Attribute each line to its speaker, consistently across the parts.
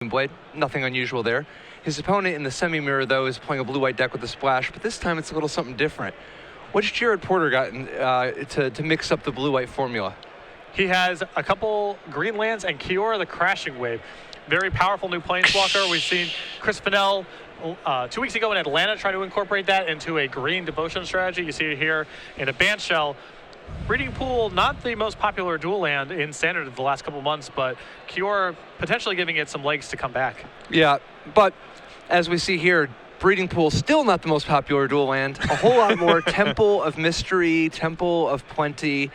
Speaker 1: Twin Blade. Nothing unusual there. His opponent in the semi-mirror, though, is playing a blue-white deck with a splash, but this time it's a little something different. What's Jared Porter got to mix up the blue-white formula?
Speaker 2: He has a couple green lands and Kiora the Crashing Wave. Very powerful new planeswalker. We've seen Chris Fennell 2 weeks ago in Atlanta try to incorporate that into a green devotion strategy. You see it here in a Bant Shell. Breeding Pool, not the most popular dual land in Standard the last couple months, but Kiora potentially giving it some legs to come back.
Speaker 1: Yeah, but as we see here, Breeding Pool still not the most popular dual land. A whole lot more Temple of Mystery, Temple of Plenty,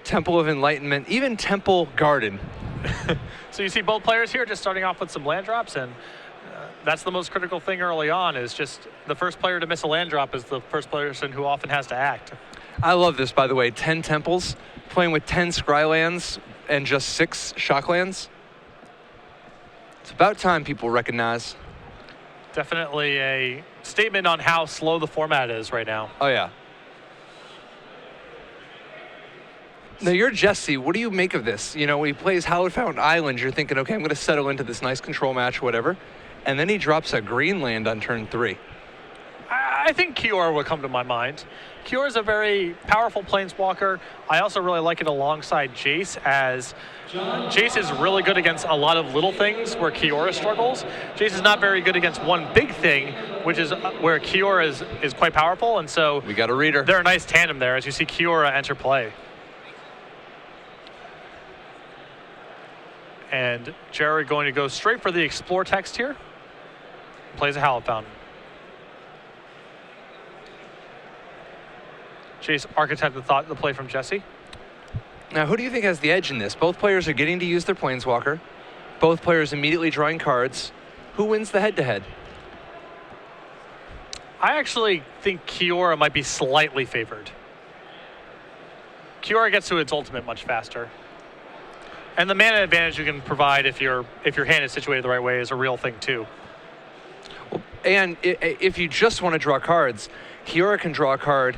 Speaker 1: Temple of Enlightenment, even Temple Garden.
Speaker 2: So you see both players here just starting off with some land drops, and that's the most critical thing early on, is just the first player to miss a land drop is the first person who often has to act.
Speaker 1: I love this, by the way. 10 temples, playing with 10 scry lands and just 6 shock lands. It's about time people recognize.
Speaker 2: Definitely a statement on how slow the format is right now.
Speaker 1: Oh, yeah. Now, you're Jesse. What do you make of this? When he plays Hallowed Fountain Island, you're thinking, okay, I'm going to settle into this nice control match, whatever. And then he drops a green land on turn 3.
Speaker 2: I think Kiora would come to my mind. Kiora is a very powerful planeswalker. I also really like it alongside Jace, as Jace is really good against a lot of little things where Kiora struggles. Jace is not very good against one big thing, which is where Kiora is quite powerful. And so
Speaker 1: we got a reader.
Speaker 2: They're a nice tandem there as you see Kiora enter play. And Jared going to go straight for the Explore text here. Plays a Hallowed Fountain. Jace architected the play from Jesse.
Speaker 1: Now, who do you think has the edge in this? Both players are getting to use their Planeswalker. Both players immediately drawing cards. Who wins the head-to-head?
Speaker 2: I actually think Kiora might be slightly favored. Kiora gets to its ultimate much faster. And the mana advantage you can provide if your hand is situated the right way is a real thing too.
Speaker 1: And if you just want to draw cards, Kiora can draw a card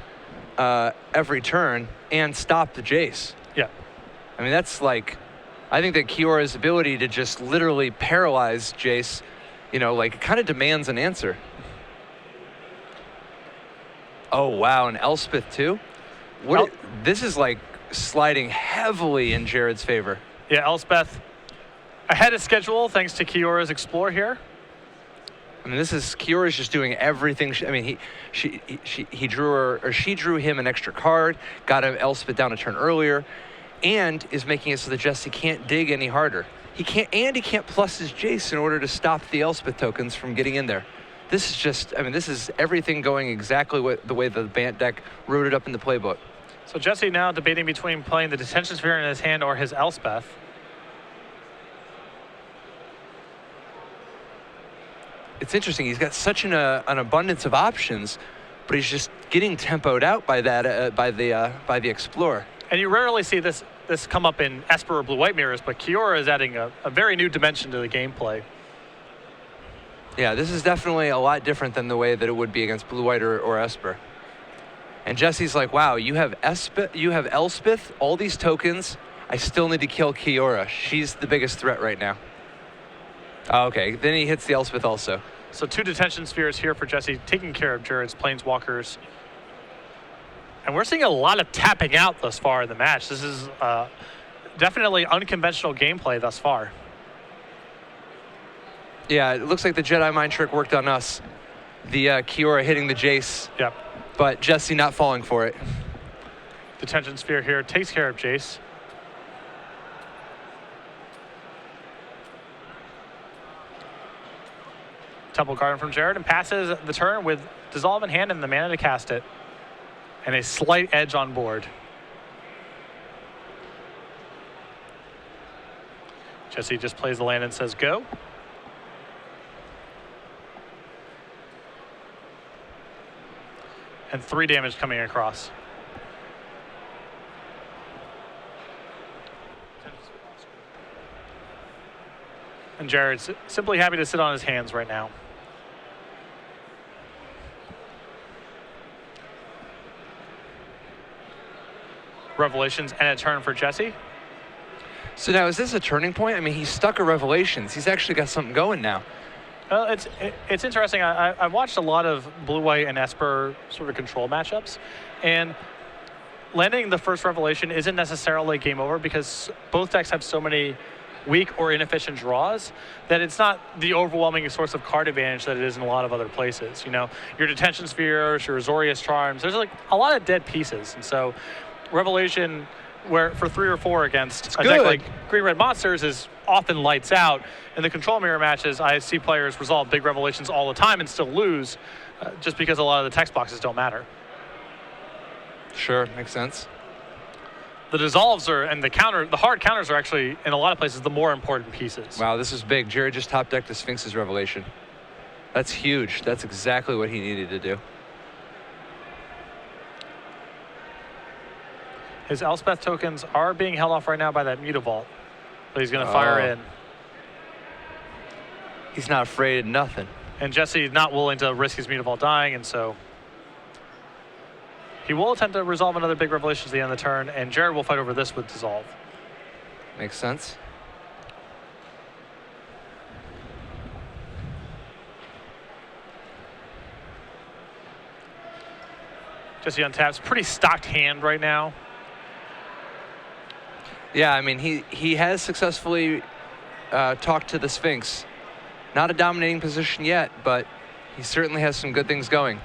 Speaker 1: every turn and stop the Jace.
Speaker 2: Yeah.
Speaker 1: I mean, that's like, I think that Kiora's ability to just literally paralyze Jace, kind of demands an answer. Oh, wow, and Elspeth too? This is like sliding heavily in Jared's favor.
Speaker 2: Yeah, Elspeth ahead of schedule thanks to Kiora's Explore here.
Speaker 1: I mean, Kiora's just doing everything. He drew her, or she drew him an extra card, got him Elspeth down a turn earlier, and is making it so that Jesse can't dig any harder. He can't plus his Jace in order to stop the Elspeth tokens from getting in there. This is everything going exactly the way the Bant deck wrote it up in the playbook.
Speaker 2: So Jesse now debating between playing the Detention Sphere in his hand or his Elspeth.
Speaker 1: It's interesting. He's got such an abundance of options, but he's just getting tempoed out by that by the Explorer.
Speaker 2: And you rarely see this come up in Esper or Blue-White mirrors, but Kiora is adding a very new dimension to the gameplay.
Speaker 1: Yeah, this is definitely a lot different than the way that it would be against Blue-White or Esper. And Jesse's like, wow, you have Elspeth, all these tokens. I still need to kill Kiora. She's the biggest threat right now. Oh, okay, then he hits the Elspeth also.
Speaker 2: So 2 Detention Spheres here for Jesse, taking care of Jared's Planeswalkers. And we're seeing a lot of tapping out thus far in the match. This is definitely unconventional gameplay thus far.
Speaker 1: Yeah, it looks like the Jedi Mind Trick worked on us. The Kiora hitting the Jace.
Speaker 2: Yep.
Speaker 1: But Jesse not falling for it.
Speaker 2: Detention Sphere here takes care of Jace. Temple Garden from Jared, and passes the turn with Dissolve in hand and the mana to cast it. And a slight edge on board. Jesse just plays the land and says go. And 3 damage coming across. And Jared's simply happy to sit on his hands right now. Revelations and a turn for Jesse.
Speaker 1: So now, is this a turning point? I mean, he's stuck at Revelations. He's actually got something going now.
Speaker 2: Well, it's interesting. I watched a lot of Blue White and Esper sort of control matchups, and landing the first Revelation isn't necessarily game over because both decks have so many weak or inefficient draws that it's not the overwhelming source of card advantage that it is in a lot of other places. You know, your Detention Spheres, your Azorius Charms, there's like a lot of dead pieces, and so Revelation, where for 3 or 4 against a deck like Green Red Monsters, is often lights out. In the control mirror matches, I see players resolve big Revelations all the time and still lose just because a lot of the text boxes don't matter.
Speaker 1: Sure, makes sense.
Speaker 2: The dissolves and the hard counters are actually, in a lot of places, the more important pieces.
Speaker 1: Wow, this is big. Jared just top decked the Sphinx's Revelation. That's huge. That's exactly what he needed to do.
Speaker 2: His Elspeth tokens are being held off right now by that Mutavault, but he's going to fire in.
Speaker 1: He's not afraid of nothing.
Speaker 2: And Jesse's not willing to risk his Mutavault dying, and so he will attempt to resolve another big Revelation at the end of the turn, and Jared will fight over this with Dissolve.
Speaker 1: Makes sense.
Speaker 2: Jesse untaps. Pretty stocked hand right now.
Speaker 1: Yeah, I mean, he has successfully talked to the Sphinx. Not a dominating position yet, but he certainly has some good things going.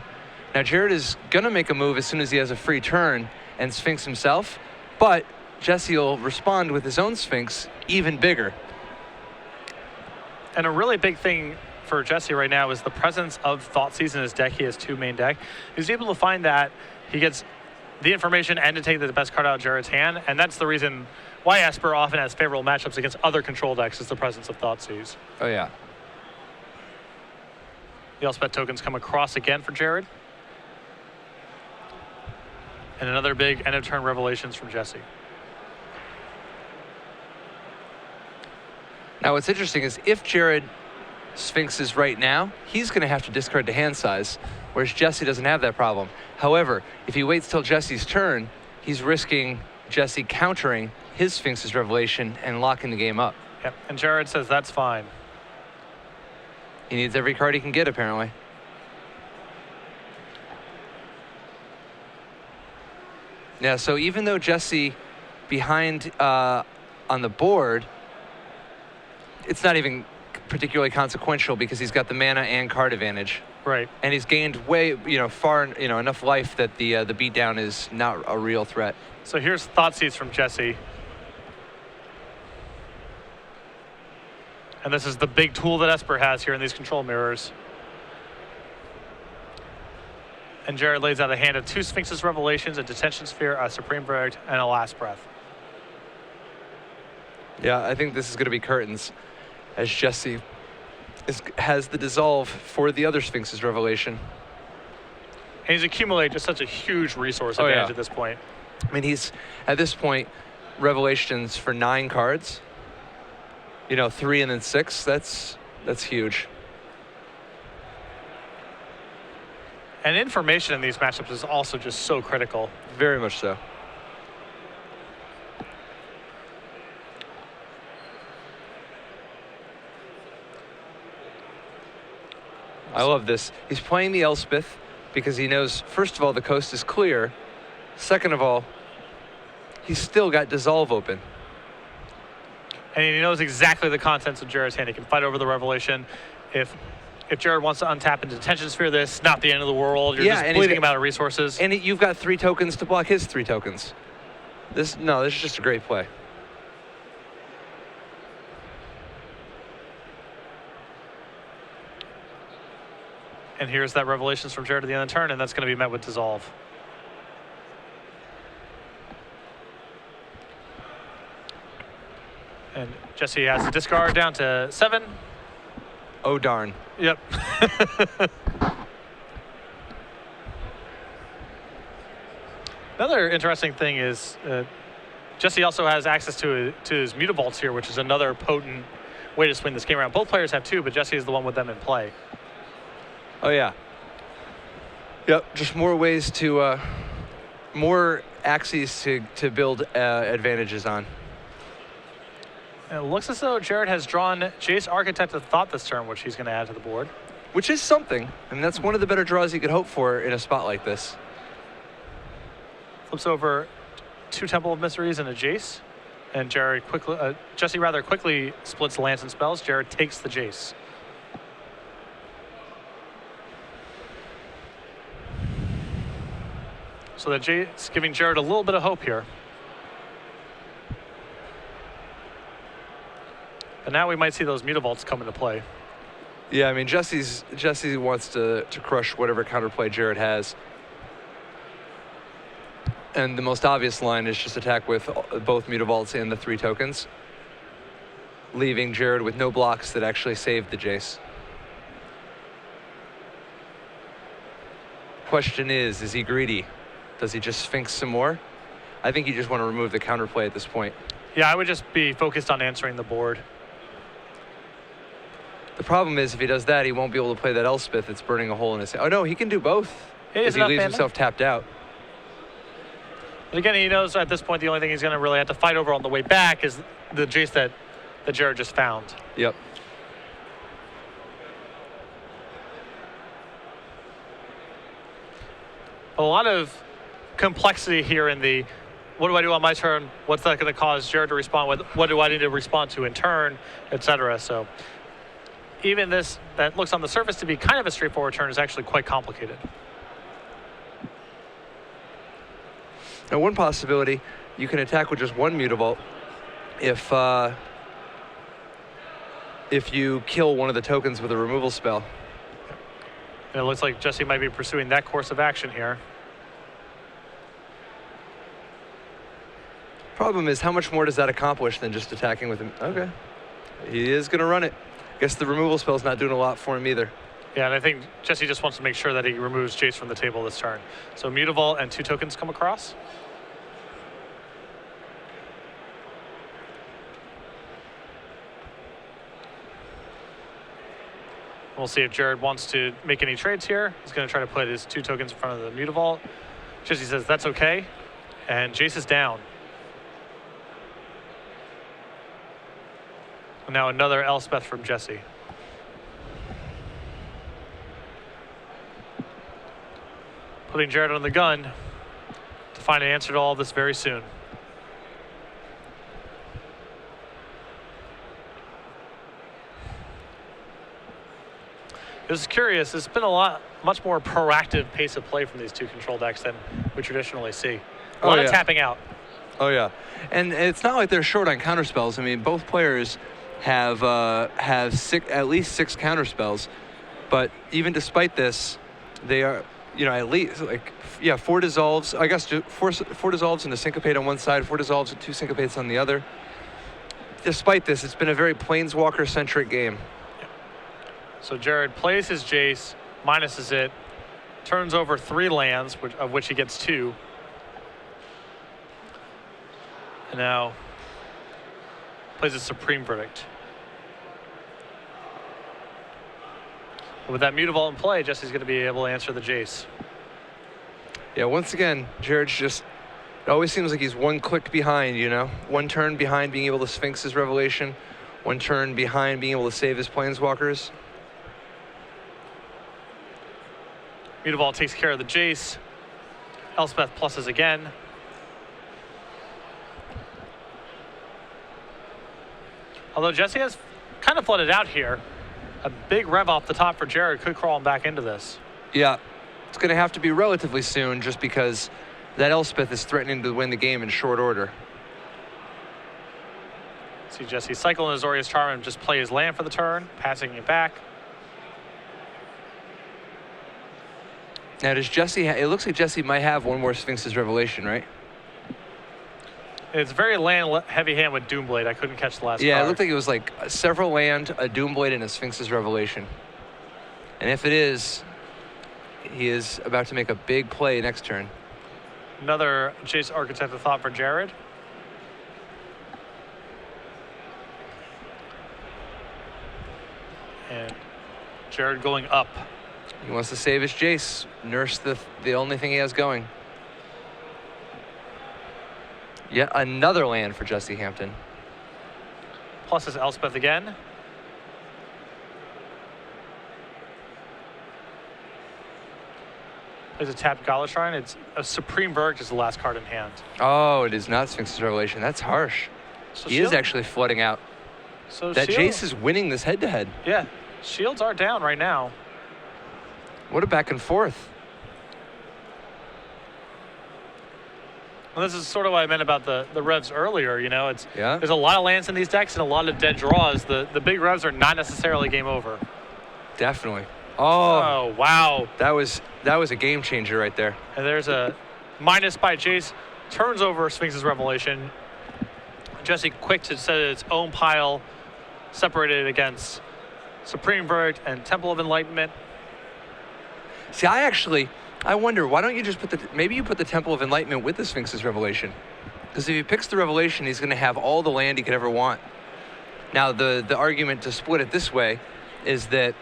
Speaker 1: Now, Jared is going to make a move as soon as he has a free turn and Sphinx himself, but Jesse will respond with his own Sphinx even bigger.
Speaker 2: And a really big thing for Jesse right now is the presence of Thoughtseize in his deck. He has 2 main deck. He's able to find that. He gets the information and to take the best card out of Jared's hand, and that's the reason why Esper often has favorable matchups against other control decks, is the presence of Thoughtseize.
Speaker 1: Oh, yeah.
Speaker 2: The Elspeth tokens come across again for Jared. And another big end of turn Revelations from Jesse.
Speaker 1: Now, what's interesting is if Jared Sphinxes right now, he's going to have to discard the hand size, whereas Jesse doesn't have that problem. However, if he waits till Jesse's turn, he's risking Jesse countering his Sphinx's Revelation and locking the game up.
Speaker 2: Yep, and Jared says that's fine.
Speaker 1: He needs every card he can get, apparently. Yeah, so even though Jesse behind on the board, it's not even particularly consequential because he's got the mana and card advantage.
Speaker 2: Right.
Speaker 1: And he's gained way, far, enough life that the beatdown is not a real threat.
Speaker 2: So here's Thoughtseize from Jesse. And this is the big tool that Esper has here in these control mirrors. And Jared lays out a hand of 2 Sphinx's Revelations, a Detention Sphere, a Supreme Verdict, and a Last Breath.
Speaker 1: Yeah, I think this is going to be curtains, as Jesse has the dissolve for the other Sphinx's Revelation.
Speaker 2: And he's accumulated just such a huge resource advantage at this point.
Speaker 1: I mean, he's, at this point, Revelations for 9 cards. 3 and then 6, that's huge.
Speaker 2: And information in these matchups is also just so critical.
Speaker 1: Very much so. I love this. He's playing the Elspeth because he knows, first of all, the coast is clear. Second of all, he's still got Dissolve open.
Speaker 2: And he knows exactly the contents of Jared's hand. He can fight over the Revelation. If Jared wants to untap into Detention Sphere, this not the end of the world. You're just bleeding him out of resources.
Speaker 1: And you've got 3 tokens to block his 3 tokens. This is just a great play.
Speaker 2: And here's that Revelations from Jared at the end of the turn, and that's going to be met with Dissolve. And Jesse has to discard down to 7.
Speaker 1: Oh, darn.
Speaker 2: Yep. Another interesting thing is Jesse also has access to his Mutavaults here, which is another potent way to swing this game around. Both players have 2, but Jesse is the one with them in play.
Speaker 1: Oh, yeah. Yep, just more ways to, more axes to build advantages on.
Speaker 2: It looks as though Jared has drawn Jace Architect of Thought this turn, which he's going to add to the board.
Speaker 1: Which is something. I mean, that's one of the better draws you could hope for in a spot like this.
Speaker 2: Flips over 2 Temple of Mysteries and a Jace. And Jared Jesse rather quickly splits lands and spells. Jared takes the Jace. So the Jace giving Jared a little bit of hope here. But now we might see those Mutavaults come into play.
Speaker 1: Yeah, I mean, Jesse wants to crush whatever counterplay Jared has. And the most obvious line is just attack with both Mutavaults and the 3 tokens, leaving Jared with no blocks that actually save the Jace. Question is he greedy? Does he just Sphinx some more? I think you just want to remove the counterplay at this point.
Speaker 2: Yeah, I would just be focused on answering the board.
Speaker 1: The problem is if he does that, he won't be able to play that Elspeth that's burning a hole in his hand. Oh no, he can do both if he leaves himself tapped out.
Speaker 2: But again, he knows at this point the only thing he's going to really have to fight over on the way back is the Jace that Jared just found.
Speaker 1: Yep.
Speaker 2: A lot of complexity here in the what do I do on my turn? What's that going to cause Jared to respond with? What do I need to respond to in turn, etc. So even this that looks on the surface to be kind of a straightforward turn is actually quite complicated.
Speaker 1: Now, one possibility, you can attack with just 1 Mutavault if you kill one of the tokens with a removal spell.
Speaker 2: And it looks like Jesse might be pursuing that course of action here.
Speaker 1: Problem is, how much more does that accomplish than just attacking with him? Okay. He is going to run it. Guess the removal spell's not doing a lot for him either.
Speaker 2: Yeah, and I think Jesse just wants to make sure that he removes Jace from the table this turn. So Mutavault and 2 tokens come across. We'll see if Jared wants to make any trades here. He's going to try to put his 2 tokens in front of the Mutavault. Jesse says that's okay, and Jace is down. And now another Elspeth from Jesse. Putting Jared on the gun to find an answer to all this very soon. This is curious. It's been much more proactive pace of play from these 2 control decks than we traditionally see. A lot of tapping out.
Speaker 1: Oh yeah, and it's not like they're short on counterspells. I mean, both players have at least 6 counterspells, but even despite this, they are at least 4 dissolves. I guess 4 dissolves and a syncopate on one side, 4 dissolves and 2 syncopates on the other. Despite this, it's been a very planeswalker-centric game.
Speaker 2: So Jared plays his Jace, minuses it, turns over 3 lands, of which he gets 2. And now plays a Supreme Verdict. And with that Mutavault in play, Jesse's going to be able to answer the Jace.
Speaker 1: Yeah, once again, Jared's just, it always seems like he's 1 click behind, 1 turn behind being able to Sphinx his Revelation, 1 turn behind being able to save his Planeswalkers.
Speaker 2: Mutavault takes care of the Jace. Elspeth pluses again. Although Jesse has kind of flooded out here, a big rev off the top for Jared could crawl him back into this.
Speaker 1: Yeah, it's going to have to be relatively soon just because that Elspeth is threatening to win the game in short order.
Speaker 2: See Jesse cycle in Azorius Charm and just play his land for the turn, passing it back.
Speaker 1: Now, does Jesse? It looks like Jesse might have 1 more Sphinx's Revelation, right?
Speaker 2: It's very land-heavy hand with Doomblade. I couldn't catch the last
Speaker 1: Yeah,
Speaker 2: card.
Speaker 1: it looked like it was like several land, a Doomblade, and a Sphinx's Revelation. And if it is, he is about to make a big play next turn.
Speaker 2: Another Jace Architect of Thought for Jared. And Jared going up.
Speaker 1: He wants to save his Jace, nurse the only thing he has going. Yet another land for Jesse Hampton.
Speaker 2: plus is Elspeth again. There's a tapped Gala Shrine. It's a Supreme Verdict is the last card in hand.
Speaker 1: Oh, it is not Sphinx's Revelation. That's harsh.
Speaker 2: So
Speaker 1: He is actually flooding out.
Speaker 2: So
Speaker 1: That
Speaker 2: Shield-
Speaker 1: Jace is winning this head-to-head.
Speaker 2: Yeah, shields are down right now.
Speaker 1: What a back and forth.
Speaker 2: Well, this is sort of what I meant about the revs earlier. You know,
Speaker 1: Yeah.
Speaker 2: there's a lot of lands in these decks and a lot of dead draws. The big revs are not necessarily game over.
Speaker 1: Definitely.
Speaker 2: Oh, wow.
Speaker 1: That was a game changer right there.
Speaker 2: And there's a minus by Jace. Turns over Sphinx's Revelation. Jesse quick to set its own pile, separated against Supreme Verdict and Temple of Enlightenment.
Speaker 1: See, I wonder, why don't you just maybe you put the Temple of Enlightenment with the Sphinx's Revelation? Because if he picks the Revelation, he's going to have all the land he could ever want. Now, the argument to split it this way is that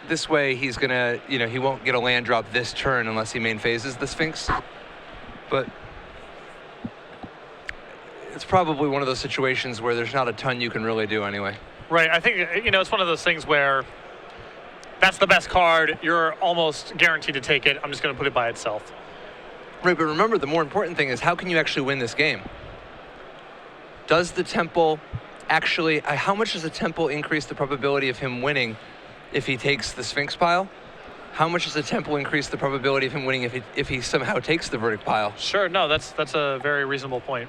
Speaker 1: this way he's going to, he won't get a land drop this turn unless he main phases the Sphinx. But it's probably one of those situations where there's not a ton you can really do anyway.
Speaker 2: Right. I think, it's one of those things where that's the best card. You're almost guaranteed to take it. I'm just going to put it by itself.
Speaker 1: Right, but remember, the more important thing is how can you actually win this game? Does the Temple actually, how much does the Temple increase the probability of him winning if he takes the Sphinx pile? How much does the Temple increase the probability of him winning if he somehow takes the Verdict pile?
Speaker 2: Sure, no, that's a very reasonable point.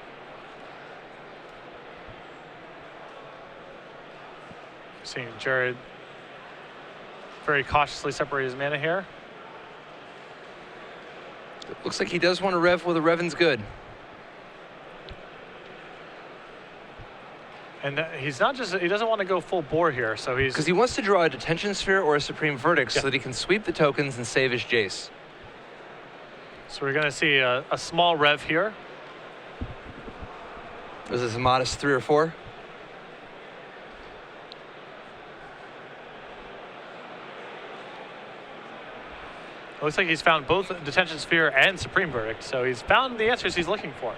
Speaker 2: Seeing Jared very cautiously separate his mana here.
Speaker 1: It looks like he does want to rev with a Revan's good.
Speaker 2: And he doesn't want to go full bore here, so he's...
Speaker 1: Because he wants to draw a Detention Sphere or a Supreme Verdict
Speaker 2: Yeah.
Speaker 1: so that he can sweep the tokens and save his Jace.
Speaker 2: So we're going to see a small rev here.
Speaker 1: Was this a modest 3 or 4?
Speaker 2: It looks like he's found both Detention Sphere and Supreme Verdict, so he's found the answers he's looking for.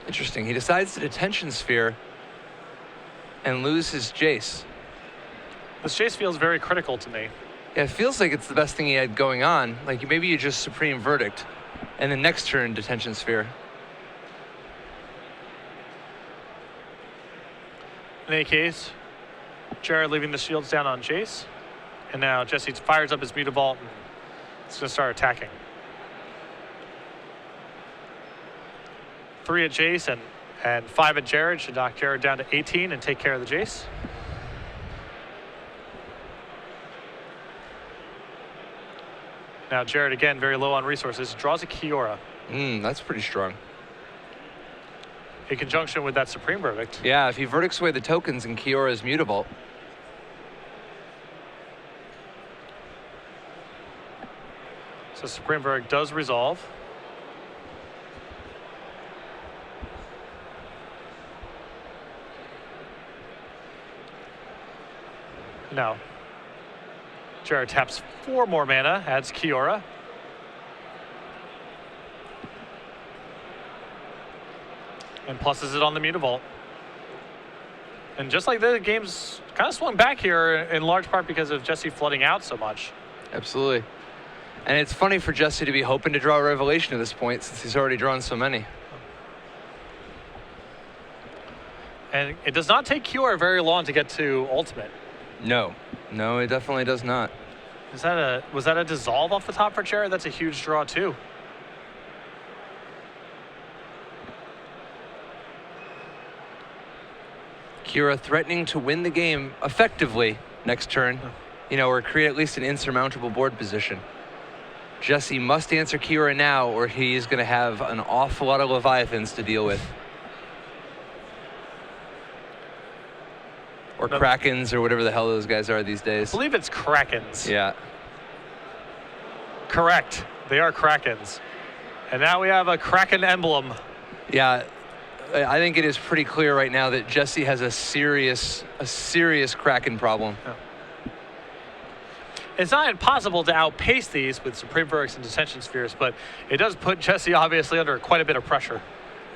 Speaker 1: Interesting. He decides to Detention Sphere and lose his Jace.
Speaker 2: This Jace feels very critical to me.
Speaker 1: Yeah, it feels like it's the best thing he had going on. Like maybe you just Supreme Verdict and then next turn Detention Sphere.
Speaker 2: In any case, Jared leaving the shields down on Jace. And now Jesse fires up his Mutavault and it's going to start attacking. 3 at Jace and 5 at Jared should knock Jared down to 18 and take care of the Jace. Now Jared again very low on resources, draws a Kiora
Speaker 1: That's pretty strong.
Speaker 2: in conjunction with that Supreme Verdict.
Speaker 1: Yeah, if he verdicts away the tokens and Kiora's Mutavault.
Speaker 2: So Supreme Verdict does resolve. Now, Jared taps 4 more mana, adds Kiora. And pluses it on the Mutavault. And just like the game's kind of swung back here in large part because of Jesse flooding out so much.
Speaker 1: Absolutely. And it's funny for Jesse to be hoping to draw a Revelation at this point since he's already drawn so many.
Speaker 2: And it does not take Kiora very long to get to Ultimate.
Speaker 1: No, it definitely does not.
Speaker 2: Was that a dissolve off the top for Jared? That's a huge draw too.
Speaker 1: Kiora threatening to win the game effectively next turn, or create at least an insurmountable board position. Jesse must answer Kiora now or he's going to have an awful lot of Leviathans to deal with. Or Krakens or whatever the hell those guys are these days.
Speaker 2: I believe it's Krakens.
Speaker 1: Yeah.
Speaker 2: Correct. They are Krakens. And now we have a Kraken emblem.
Speaker 1: Yeah. I think it is pretty clear right now that Jesse has a serious Kraken problem.
Speaker 2: Yeah. It's not impossible to outpace these with Supreme Verdicts and Detention Spheres, but it does put Jesse obviously under quite a bit of pressure.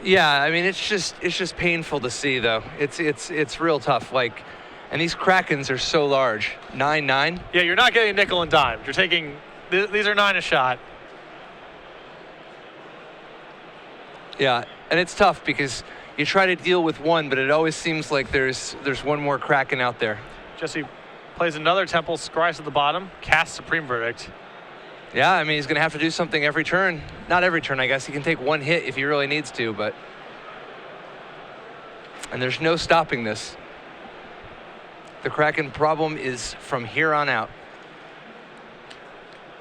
Speaker 1: Yeah, I mean it's just painful to see though. It's real tough. Like, and these Krakens are so large. 9-9.
Speaker 2: Yeah, you're not getting nickel and dime. You're taking these are 9 a shot.
Speaker 1: Yeah, and it's tough because you try to deal with one, but it always seems like there's one more Kraken out there.
Speaker 2: Jesse plays another Temple, scries at the bottom, casts Supreme Verdict.
Speaker 1: Yeah, I mean, he's going to have to do something every turn. Not every turn, I guess. He can take one hit if he really needs to, but... And there's no stopping this. The Kraken problem is from here on out.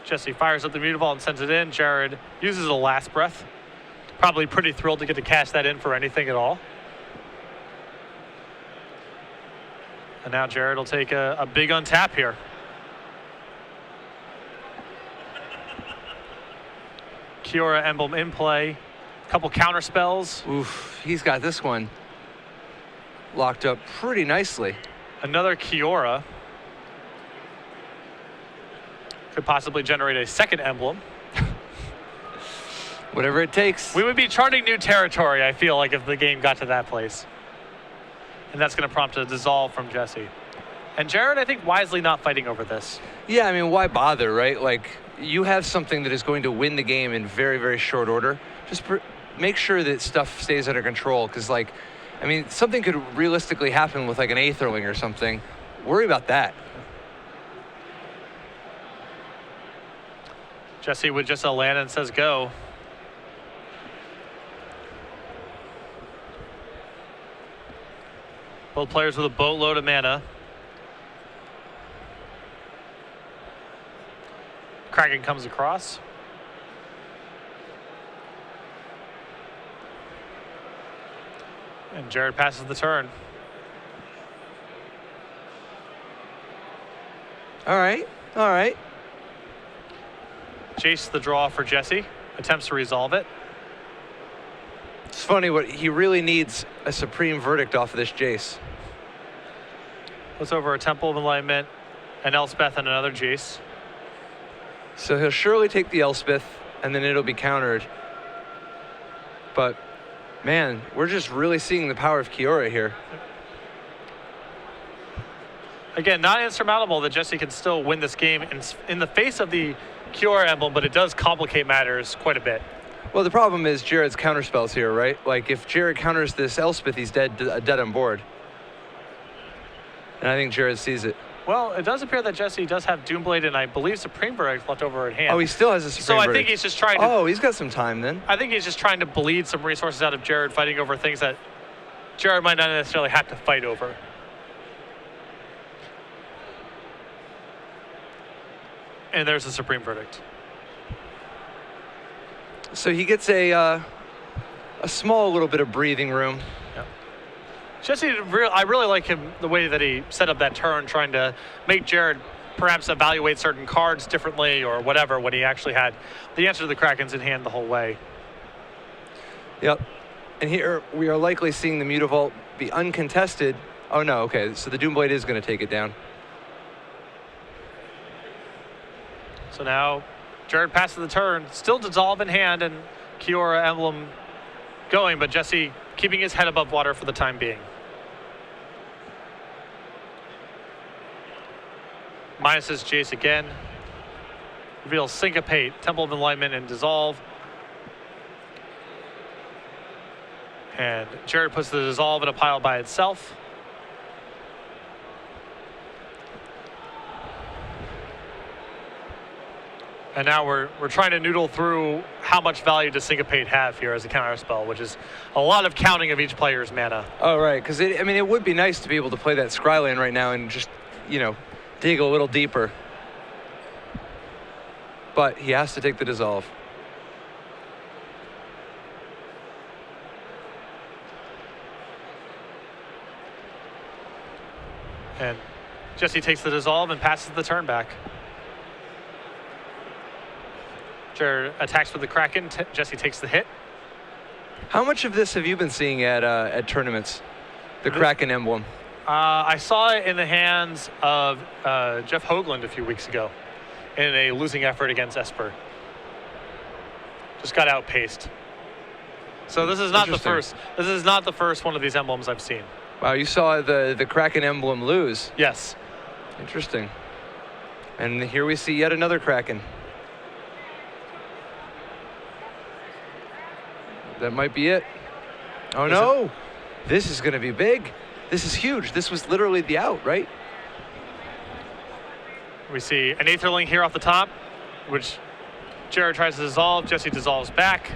Speaker 2: Jesse fires up the Mutavault and sends it in. Jared uses a last breath. Probably pretty thrilled to get to cash that in for anything at all. And now Jared will take a big untap here. Kiora emblem in play. Couple counter spells.
Speaker 1: Oof, he's got this one locked up pretty nicely.
Speaker 2: Another Kiora. Could possibly generate a second emblem.
Speaker 1: Whatever it takes.
Speaker 2: We would be charting new territory, I feel like, if the game got to that place. And that's going to prompt a dissolve from Jesse. And Jared, I think, wisely not fighting over this.
Speaker 1: Yeah, I mean, why bother, right? Like, you have something that is going to win the game in very, very short order. Just make sure that stuff stays under control, because, like, I mean, something could realistically happen with, like, an Aetherling or something. Worry about that.
Speaker 2: Jesse with just a land and says go. Both players with a boatload of mana. Kraken comes across. And Jared passes the turn.
Speaker 1: All right, all right.
Speaker 2: Jace the draw for Jesse. Attempts to resolve it.
Speaker 1: It's funny, what he really needs a Supreme Verdict off of this Jace.
Speaker 2: Puts over a Temple of Enlightenment, an Elspeth, and another Jace.
Speaker 1: So he'll surely take the Elspeth, and then it'll be countered. But, man, we're just really seeing the power of Kiora here.
Speaker 2: Again, not insurmountable that Jesse can still win this game in the face of the Kiora emblem, but it does complicate matters quite a bit.
Speaker 1: Well, the problem is Jared's counterspells here, right? Like, if Jared counters this Elspeth, he's dead on board. And I think Jared sees it.
Speaker 2: Well, it does appear that Jesse does have Doomblade and I believe Supreme Verdict left over at hand.
Speaker 1: Oh, he still has a Supreme Verdict.
Speaker 2: So I think he's just trying to...
Speaker 1: Oh, he's got some time then.
Speaker 2: I think he's just trying to bleed some resources out of Jared, fighting over things that Jared might not necessarily have to fight over. And there's the Supreme Verdict.
Speaker 1: So he gets a small little bit of breathing room.
Speaker 2: Yeah. Jesse, I really like him, the way that he set up that turn, trying to make Jared perhaps evaluate certain cards differently or whatever when he actually had the answer to the Krakens in hand the whole way.
Speaker 1: Yep. And here we are likely seeing the Mutavault be uncontested. Oh no, okay, so the Doomblade is going to take it down.
Speaker 2: So now Jared passes the turn, still dissolve in hand and Kiora emblem going, but Jesse keeping his head above water for the time being. Minuses Jace again. Reveals Syncopate, Temple of Enlightenment, and Dissolve. And Jared puts the Dissolve in a pile by itself. And now we're trying to noodle through how much value does Syncopate have here as a counter spell, which is a lot of counting of each player's mana.
Speaker 1: Oh, right, because I mean, it would be nice to be able to play that Scryland right now and just, you know, dig a little deeper. But he has to take the Dissolve.
Speaker 2: And Jesse takes the Dissolve and passes the turn back. Jared attacks with the Kraken. Jesse takes the hit.
Speaker 1: How much of this have you been seeing at tournaments? The Kraken emblem.
Speaker 2: I saw it in the hands of Jeff Hoagland a few weeks ago in a losing effort against Esper. Just got outpaced. So this is not the
Speaker 1: Interesting.
Speaker 2: first. This is not the first one of these emblems I've seen.
Speaker 1: Wow, you saw the Kraken emblem lose.
Speaker 2: Yes.
Speaker 1: Interesting. And here we see yet another Kraken. That might be it. Oh no! This is going to be big. This is huge. This was literally the out, right?
Speaker 2: We see an Aetherling here off the top, which Jared tries to dissolve. Jesse dissolves back.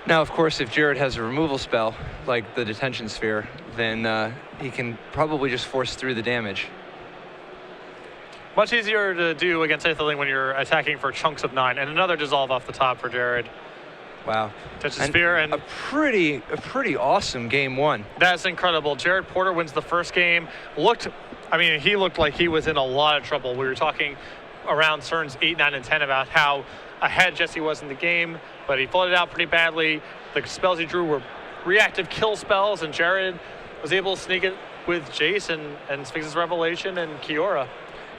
Speaker 1: Now, of course, if Jared has a removal spell, like the Detention Sphere, then he can probably just force through the damage.
Speaker 2: Much easier to do against Aetherling when you're attacking for chunks of 9. And another dissolve off the top for Jared.
Speaker 1: Wow.
Speaker 2: Touches Sphere, and
Speaker 1: a pretty awesome game one.
Speaker 2: That's incredible. Jared Porter wins the first game. He looked like he was in a lot of trouble. We were talking around turns 8, 9, and 10 about how ahead Jesse was in the game, but he flooded out pretty badly. The spells he drew were reactive kill spells, and Jared was able to sneak it with Jace and Sphinx's Revelation and Kiora.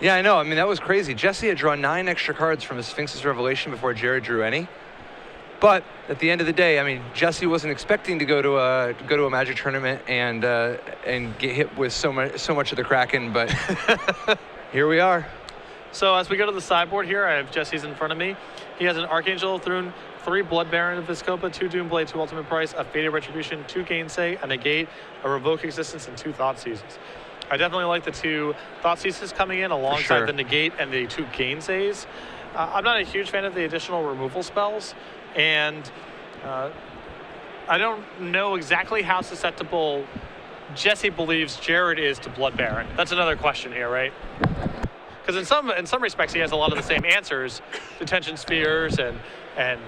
Speaker 1: Yeah, I know. I mean, that was crazy. Jesse had drawn 9 extra cards from his Sphinx's Revelation before Jared drew any. But at the end of the day, I mean, Jesse wasn't expecting to go to a Magic tournament and get hit with so much of the Kraken, but here we are.
Speaker 2: So as we go to the sideboard here, I have Jesse's in front of me. He has an Archangel of Thune, 3 Blood Baron of Viscopa, 2 Doomblade, 2 Ultimate Price, a Fated Retribution, 2 Gainsay, a Negate, a Revoke Existence, and 2 Thought Seizes. I definitely like the 2 Thought Seizes coming in alongside the Negate and the 2 Gainsays. I'm not a huge fan of the additional removal spells, and I don't know exactly how susceptible Jesse believes Jared is to Blood Baron. That's another question here, right? Because in some respects he has a lot of the same answers, Detention Spheres and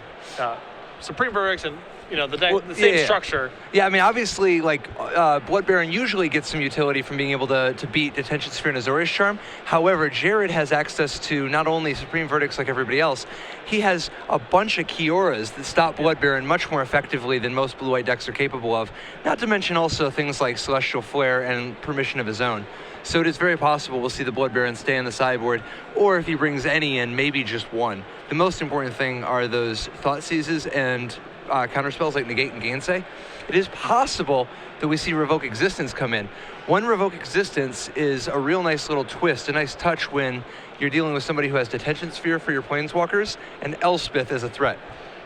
Speaker 2: Supreme Verdicts, and the same structure.
Speaker 1: Yeah, I mean, obviously, like Blood Baron usually gets some utility from being able to beat Detention Sphere and Azorius Charm. However, Jared has access to not only Supreme Verdicts like everybody else, he has a bunch of Kioras that stop Blood Baron much more effectively than most blue-white decks are capable of. Not to mention also things like Celestial Flare and Permission of his own. So it is very possible we'll see the Blood Baron stay on the sideboard, or if he brings any in, maybe just one. The most important thing are those Thought Seizes and counter spells like Negate and Gainsay. It is possible that we see Revoke Existence come in. One Revoke Existence is a real nice little twist, a nice touch when you're dealing with somebody who has Detention Sphere for your Planeswalkers and Elspeth as a threat.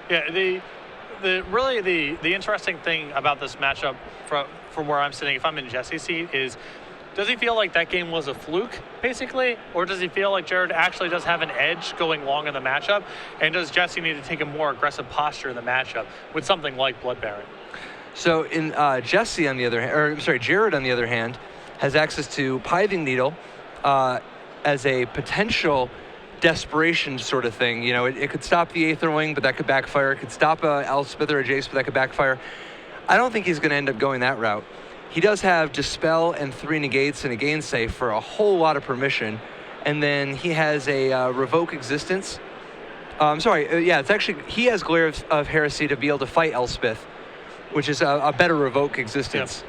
Speaker 2: Yeah, the interesting thing about this matchup from where I'm sitting, if I'm in Jesse's seat, is does he feel like that game was a fluke, basically? Or does he feel like Jared actually does have an edge going long in the matchup? And does Jesse need to take a more aggressive posture in the matchup with something like Blood Baron?
Speaker 1: So in Jared on the other hand, has access to Pithing Needle as a potential desperation sort of thing. You know, it could stop the Aetherwing, but that could backfire. It could stop Elspeth or a Jace, but that could backfire. I don't think he's going to end up going that route. He does have Dispel and 3 Negates and a Gainsay for a whole lot of permission. And then he has a Revoke Existence. It's actually, he has Glare of Heresy to be able to fight Elspeth, which is a better Revoke Existence.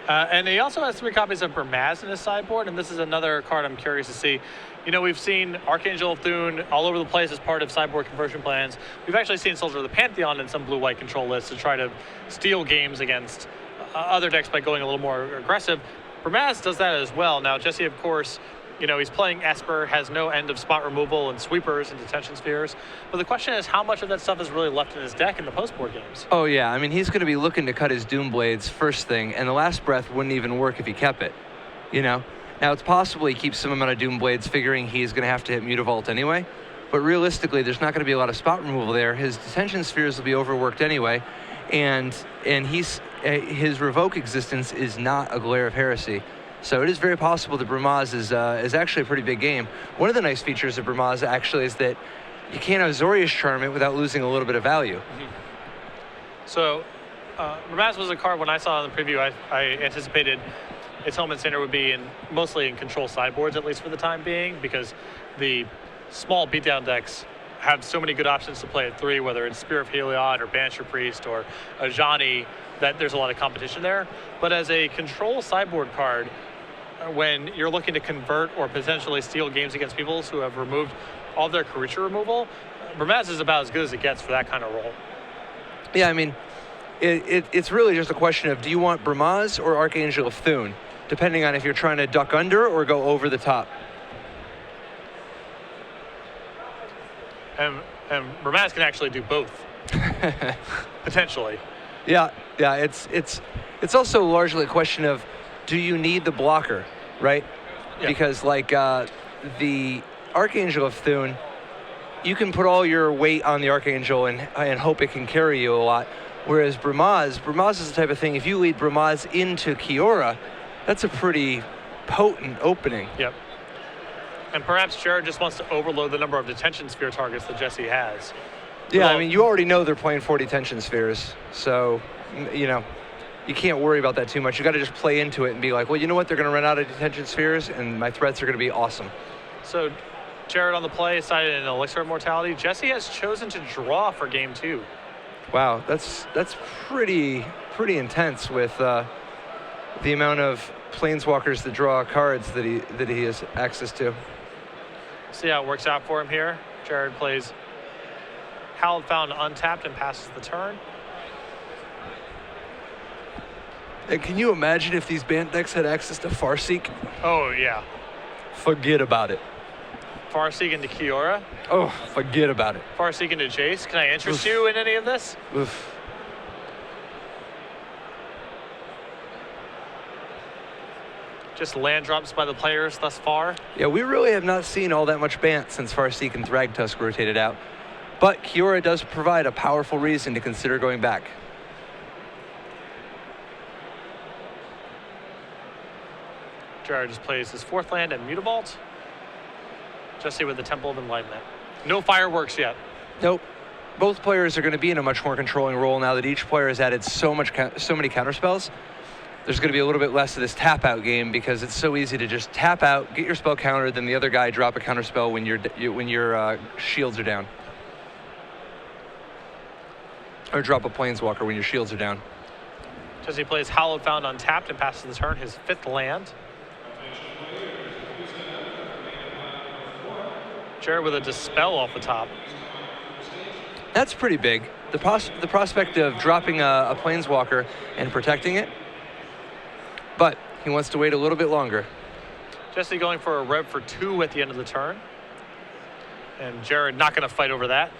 Speaker 2: Yep. And he also has 3 copies of Burmaz in his sideboard, and this is another card I'm curious to see. You know, we've seen Archangel of Thune all over the place as part of sideboard conversion plans. We've actually seen Soldier of the Pantheon in some blue-white control lists to try to steal games against other decks by going a little more aggressive. Burmaz does that as well. Now, Jesse, of course, he's playing Esper, has no end of spot removal and sweepers and Detention Spheres. But the question is how much of that stuff is really left in his deck in the post-board games?
Speaker 1: Oh, yeah. I mean, he's going to be looking to cut his Doomblades first thing, and the Last Breath wouldn't even work if he kept it, Now, it's possible he keeps some amount of Doomblades, figuring he's going to have to hit Mutavault anyway. But realistically, there's not going to be a lot of spot removal there. His Detention Spheres will be overworked anyway. And his Revoke Existence is not a Glare of Heresy. So it is very possible that Burmaz is actually a pretty big game. One of the nice features of Burmaz actually is that you can't Azorius Charm it without losing a little bit of value.
Speaker 2: Mm-hmm. So Burmaz was a card when I saw it in the preview, I anticipated its home and center would be mostly in control sideboards, at least for the time being, because the small beatdown decks have so many good options to play at 3, whether it's Spear of Heliod or Banisher Priest or Ajani, that there's a lot of competition there. But as a control sideboard card, when you're looking to convert or potentially steal games against people who have removed all of their creature removal, Burmaz is about as good as it gets for that kind of role.
Speaker 1: Yeah, I mean, it's really just a question of, do you want Bramaz or Archangel of Thune, depending on if you're trying to duck under or go over the top.
Speaker 2: And Ramaz can actually do both, potentially.
Speaker 1: Yeah, it's also largely a question of, do you need the blocker, right?
Speaker 2: Yeah.
Speaker 1: Because like the Archangel of Thune, you can put all your weight on the Archangel and hope it can carry you a lot. Whereas Bramaz is the type of thing, if you lead Bramaz into Kiora, that's a pretty potent opening.
Speaker 2: Yep. And perhaps Jared just wants to overload the number of detention sphere targets that Jesse has.
Speaker 1: Yeah,
Speaker 2: Well,
Speaker 1: I mean, you already know they're playing 4 detention spheres, so, you know, you can't worry about that too much. You got to just play into it and be like, well, you know what? They're going to run out of detention spheres, and my threats are going to be awesome.
Speaker 2: So Jared on the play decided an elixir of mortality. Jesse has chosen to draw for game 2.
Speaker 1: Wow, that's pretty intense with the amount of planeswalkers that draw cards that he has access to.
Speaker 2: See how it works out for him here. Jared plays Hallowed Fountain untapped and passes the turn.
Speaker 1: And can you imagine if these Bant decks had access to Farseek?
Speaker 2: Oh, yeah.
Speaker 1: Forget about it.
Speaker 2: Farseek into Kiora.
Speaker 1: Oh, forget about it.
Speaker 2: Farseek into Jace. Can I interest you in any of this?
Speaker 1: Oof.
Speaker 2: Just land drops by the players thus far.
Speaker 1: Yeah, we really have not seen all that much Bant since Farseek and Thragtusk rotated out. But Kiora does provide a powerful reason to consider going back.
Speaker 2: Jared just plays his 4th land and Mutavault. Jesse with the Temple of Enlightenment. No fireworks yet.
Speaker 1: Nope. Both players are going to be in a much more controlling role now that each player has added so many counterspells. There's going to be a little bit less of this tap out game because it's so easy to just tap out, get your spell countered, then the other guy drop a counterspell when your shields are down, or drop a planeswalker when your shields are down.
Speaker 2: Jesse plays Hallowed Fountain untapped and passes the turn, his 5th land. Jared with a Dispel off the top.
Speaker 1: That's pretty big. The prospect of dropping a planeswalker and protecting it, but he wants to wait a little bit longer.
Speaker 2: Jesse going for a rev for 2 at the end of the turn. And Jared not going to fight over that.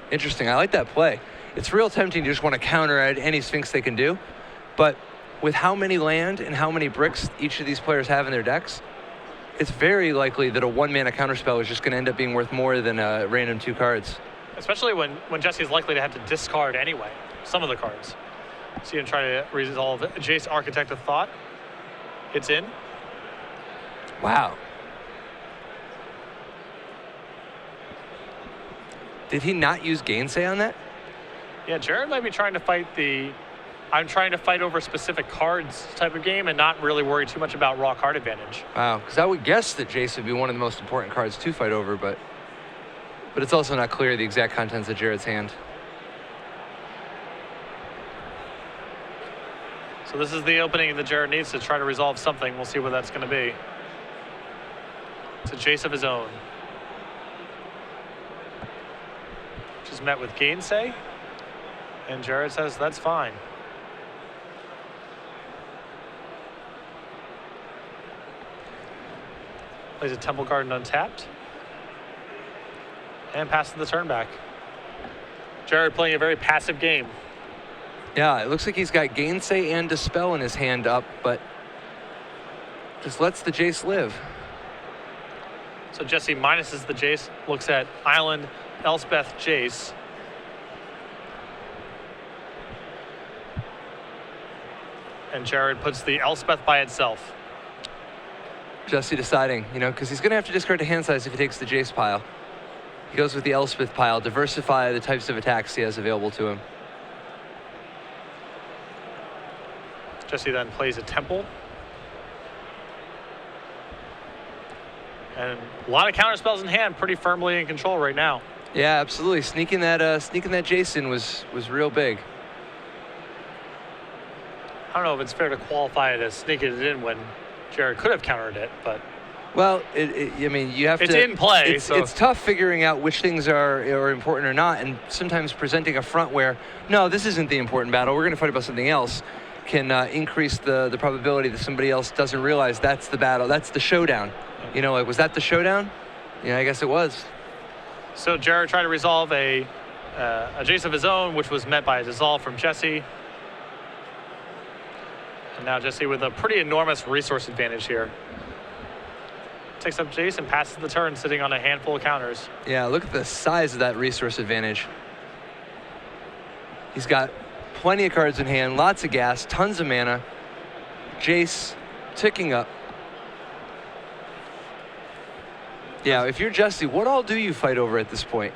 Speaker 1: Interesting. I like that play. It's real tempting to just want to counter at any Sphinx they can do, but with how many land and how many bricks each of these players have in their decks, it's very likely that a 1-mana counterspell is just going to end up being worth more than a random 2 cards.
Speaker 2: Especially when Jesse is likely to have to discard anyway, some of the cards. See him try to resolve it. Jace, Architect of Thought. It's in.
Speaker 1: Wow. Did he not use Gainsay on that?
Speaker 2: Yeah, Jared might be trying to fight I'm trying to fight over specific cards type of game and not really worry too much about raw card advantage.
Speaker 1: Wow, because I would guess that Jace would be one of the most important cards to fight over, but it's also not clear the exact contents of Jared's hand.
Speaker 2: So this is the opening that Jared needs to try to resolve something. We'll see what that's going to be. It's a Jace of his own. Which is met with Gainsay. And Jared says that's fine. Plays a Temple Garden untapped. And passes the turn back. Jared playing a very passive game.
Speaker 1: Yeah, it looks like he's got Gainsay and Dispel in his hand up, but just lets the Jace live.
Speaker 2: So Jesse minuses the Jace, looks at Island, Elspeth, Jace. And Jared puts the Elspeth by itself.
Speaker 1: Jesse deciding, because he's going to have to discard to hand size if he takes the Jace pile. He goes with the Elspeth pile, diversify the types of attacks he has available to him.
Speaker 2: Jesse then plays a Temple. And a lot of counterspells in hand, pretty firmly in control right now.
Speaker 1: Yeah, absolutely. Sneaking that Jason was real big.
Speaker 2: I don't know if it's fair to qualify it as sneaking it in when Jared could have countered it, but
Speaker 1: Well, I mean, you have
Speaker 2: It's
Speaker 1: to.
Speaker 2: in play,
Speaker 1: It's,
Speaker 2: so-
Speaker 1: it's tough figuring out which things are important or not, and sometimes presenting a front where, no, this isn't the important battle. We're going to fight about something else, can increase the probability that somebody else doesn't realize that's the battle, that's the showdown. You know, like, was that the showdown? Yeah, I guess it was.
Speaker 2: So Jared tried to resolve a Jace of his own, which was met by a dissolve from Jesse. And now Jesse with a pretty enormous resource advantage here. Takes up Jace and passes the turn, sitting on a handful of counters.
Speaker 1: Yeah, look at the size of that resource advantage. He's got plenty of cards in hand, lots of gas, tons of mana. Jace ticking up. Yeah, if you're Jesse, what all do you fight over at this point?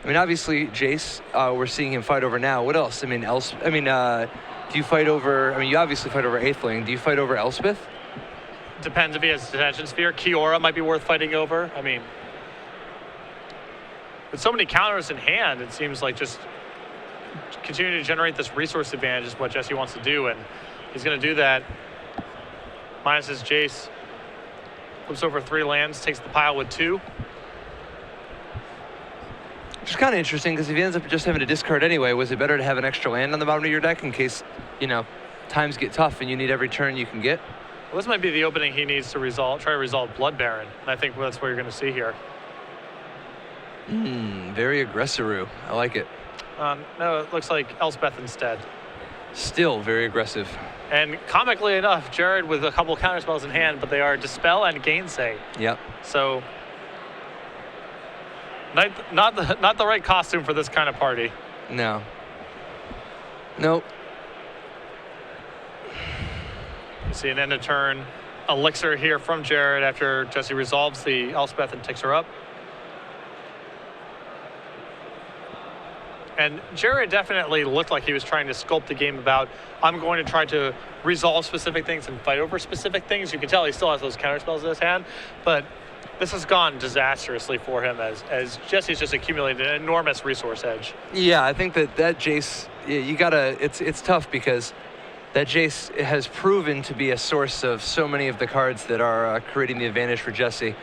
Speaker 1: I mean, obviously, Jace, we're seeing him fight over now. What else? I mean, do you fight over, I mean, you obviously fight over Aetheling. Do you fight over Elspeth?
Speaker 2: Depends if he has Detention Sphere. Kiora might be worth fighting over. I mean, with so many counters in hand, it seems like just continuing to generate this resource advantage is what Jesse wants to do, and he's going to do that. Minus his Jace. Flips over 3 lands, takes the pile with 2.
Speaker 1: Which is kind of interesting, because if he ends up just having to discard anyway, was it better to have an extra land on the bottom of your deck in case, you know, times get tough and you need every turn you can get?
Speaker 2: Well, this might be the opening he needs to try to resolve Blood Baron. And I think that's what you're going to see here.
Speaker 1: Very aggressive. I like it.
Speaker 2: No, it looks like Elspeth instead.
Speaker 1: Still very aggressive.
Speaker 2: And comically enough, Jared with a couple counter spells in hand, but they are Dispel and Gainsay.
Speaker 1: Yep.
Speaker 2: So, not the right costume for this kind of party.
Speaker 1: No. Nope.
Speaker 2: You see an end of turn elixir here from Jared after Jesse resolves the Elspeth and takes her up. And Jared definitely looked like he was trying to sculpt the game about, I'm going to try to resolve specific things and fight over specific things. You can tell he still has those counter spells in his hand, but this has gone disastrously for him as Jesse's just accumulated an enormous resource edge.
Speaker 1: Yeah, I think that Jace, you gotta, it's tough because that Jace has proven to be a source of so many of the cards that are creating the advantage for Jesse,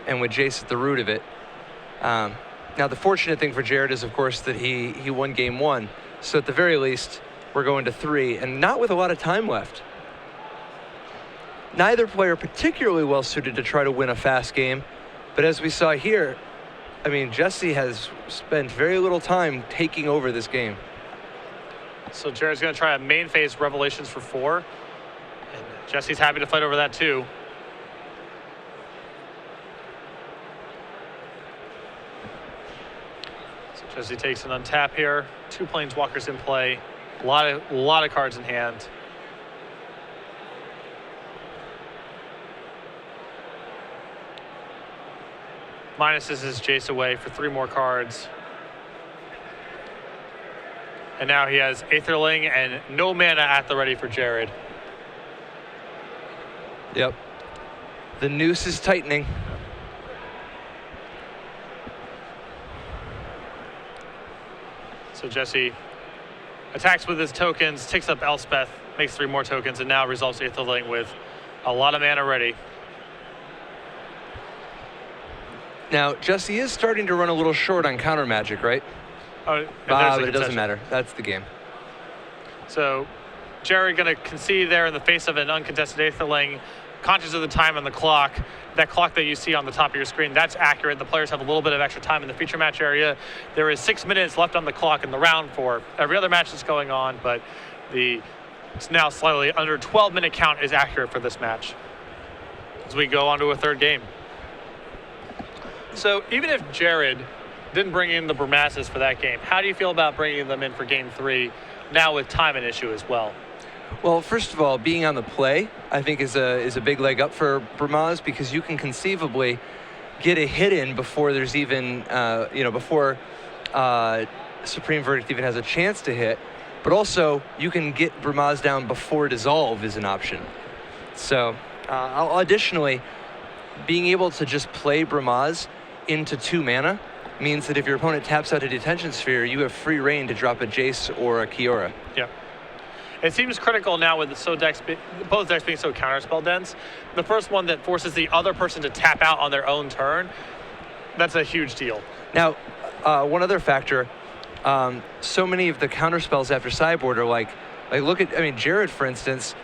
Speaker 1: and with Jace at the root of it. Now, the fortunate thing for Jared is, of course, that he won game 1. So at the very least, we're going to 3, and not with a lot of time left. Neither player particularly well suited to try to win a fast game, but as we saw here, I mean, Jesse has spent very little time taking over this game.
Speaker 2: So Jared's going to try a main phase Revelations for 4, and Jesse's happy to fight over that too. Jesse takes an untap here. 2 Planeswalkers in play. A lot of cards in hand. Minuses his Jace away for 3 more cards. And now he has Aetherling and no mana at the ready for Jared.
Speaker 1: Yep. The noose is tightening.
Speaker 2: So Jesse attacks with his tokens, takes up Elspeth, makes 3 more tokens, and now resolves Aetherling with a lot of mana ready.
Speaker 1: Now, Jesse is starting to run a little short on counter magic, right?
Speaker 2: Oh,
Speaker 1: But it doesn't matter. That's the game.
Speaker 2: So Jared going to concede there in the face of an uncontested Aetherling, conscious of the time on the clock. That clock that you see on the top of your screen, that's accurate. The players have a little bit of extra time in the feature match area. There is 6 minutes left on the clock in the round for every other match that's going on, but it's now slightly under 12-minute count is accurate for this match as we go on to a 3rd game. So even if Jared didn't bring in the Bramasis for that game, how do you feel about bringing them in for game 3 now with time an issue as well?
Speaker 1: Well, first of all, being on the play, I think, is a big leg up for Bramaz, because you can conceivably get a hit in before there's even, before Supreme Verdict even has a chance to hit. But also, you can get Bramaz down before Dissolve is an option. So, additionally, being able to just play Bramaz into 2 mana means that if your opponent taps out a Detention Sphere, you have free reign to drop a Jace or a Kiora.
Speaker 2: Yeah. It seems critical now with both decks being so counterspell dense. The first one that forces the other person to tap out on their own turn, that's a huge deal.
Speaker 1: Now, one other factor, so many of the counterspells after sideboard are like look at, Jared, for instance,